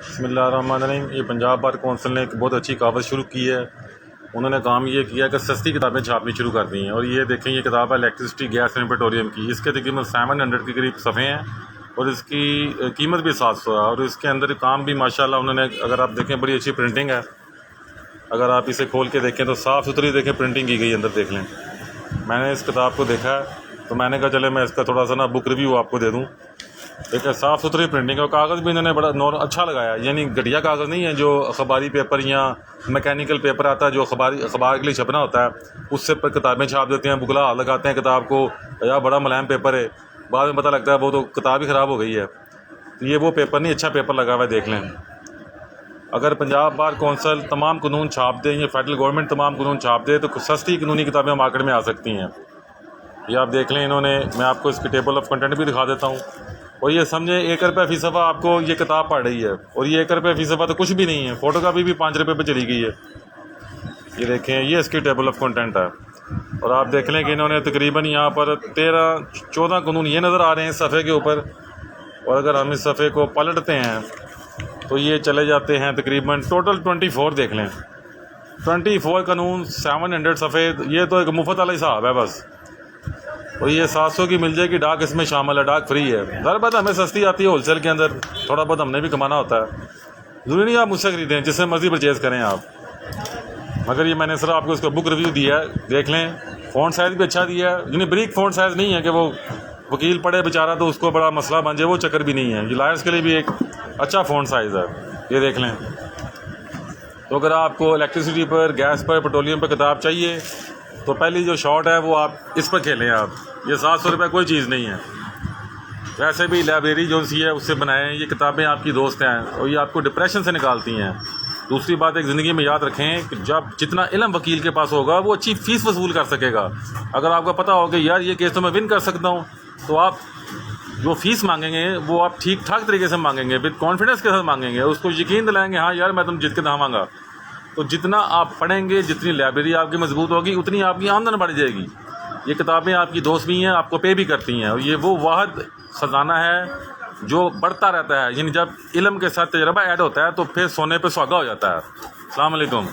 बिस्मिल्लाहिर्रहमानिर्रहीम। ये Punjab bar council ने एक बहुत अच्छी कावज़ शुरू की है। उन्होंने काम ये किया कि सस्ती किताबें छापनी शुरू कर दी हैं। और ये देखें, ये किताब है इलेक्ट्रिसिटी गैस एंड पेट्रोलियम की। इसके तकरीबन 700 के करीब सफ़े हैं और इसकी कीमत भी 700 है। और इसके अंदर काम भी माशाल्लाह उन्होंने, अगर आप देखें, बड़ी अच्छी प्रिंटिंग है। अगर आप इसे खोल के देखें तो साफ़ सुथरी देखें प्रिंटिंग की गई, अंदर देख लें। मैंने इस किताब को देखा है तो मैंने कहा चले मैं इसका थोड़ा सा ना बुक रिव्यू आपको दे दूँ। एक साफ़ सुथरी प्रिंटिंग है और कागज़ भी इन्होंने बड़ा अच्छा लगाया, यानी घटिया कागज़ नहीं है जो अखबारी पेपर या मैकेनिकल पेपर आता है जो अखबार के लिए छपना होता है, उससे पर किताबें छाप देते हैं, बुकला लगाते हैं किताब को, यार बड़ा मुलायम पेपर है, बाद में पता लगता है वो तो किताब ही ख़राब हो गई है। तो ये वो पेपर नहीं, अच्छा पेपर लगा हुआ है, देख लें। अगर पंजाब बार कौंसिल तमाम कानून छाप दे या फेडरल गवर्नमेंट तमाम कानून छाप दे तो सस्ती कानूनी किताबें मार्केट में आ सकती हैं। ये आप देख लें इन्होंने, मैं आपको इसकी टेबल ऑफ कंटेंट भी दिखा देता हूँ। और ये समझे 1 रुपये फ़ी सफ़ा आपको ये किताब पड़ रही है, और ये 1 रुपये फ़ी सफ़ा तो कुछ भी नहीं है, फ़ोटो कापी भी 5 रुपये पे चली गई है। ये देखें, ये इसकी टेबल ऑफ कंटेंट है। और आप देख लें कि इन्होंने तकरीबन यहाँ पर 13-14 कानून ये नज़र आ रहे हैं इस सफ़े के ऊपर। और अगर हम इस सफ़े को पलटते हैं तो ये चले जाते हैं तकरीबन टोटल 24 देख लें, 24 कानून, 700 सफ़े। ये तो एक मुफ्त वाला हिसाब है बस। और ये 700 की मिल जाएगी, डाक इसमें शामिल है, डाक फ्री है। हर बात हमें सस्ती आती है होलसेल के अंदर, थोड़ा बहुत हमने भी कमाना होता है। ज़रूरी नहीं आप मुझसे खरीदें, जिससे मर्जी परचेज़ करें आप। मगर ये मैंने सिर्फ आपको इसका बुक रिव्यू दिया है, देख लें। फ़ॉन्ट साइज़ भी अच्छा दिया है, यानी ब्रीक फ़ॉन्ट साइज़ नहीं है कि वो वकील पढ़े बेचारा तो उसको बड़ा मसला बन जाए, वो चक्कर भी नहीं है। ये लायर्स के लिए भी एक अच्छा फ़ॉन्ट साइज़ है, ये देख लें। तो अगर आपको इलेक्ट्रिसिटी पर, गैस पर, पेट्रोलियम पर किताब चाहिए तो पहली जो शॉट है वो आप इस पर खेलें। आप ये 700 रुपये कोई चीज़ नहीं है। वैसे भी लाइब्रेरी जो सी है उससे बनाएं, ये किताबें आपकी दोस्त हैं और ये आपको डिप्रेशन से निकालती हैं। दूसरी बात, एक ज़िंदगी में याद रखें कि जब जितना इल्म वकील के पास होगा वो अच्छी फ़ीस वसूल कर सकेगा। अगर आपको पता हो कि यार ये केस तो मैं विन कर सकता हूँ, तो आप जो फ़ीस मांगेंगे वो आप ठीक ठाक तरीके से मांगेंगे, विद कॉन्फिडेंस के साथ मांगेंगे, उसको यकीन दिलाएंगे हाँ यार मैं तुम जीत के दहावांगा। तो जितना आप पढ़ेंगे, जितनी लाइब्रेरी आपकी मजबूत होगी, उतनी आपकी आमदन बढ़ जाएगी। ये किताबें आपकी दोस्त भी हैं, आपको पे भी करती हैं। और ये वो वाहिद ख़जाना है जो बढ़ता रहता है, यानी जब इल्म के साथ तजर्बा ऐड होता है तो फिर सोने पे सुहागा हो जाता है। अस्सलाम वालेकुम।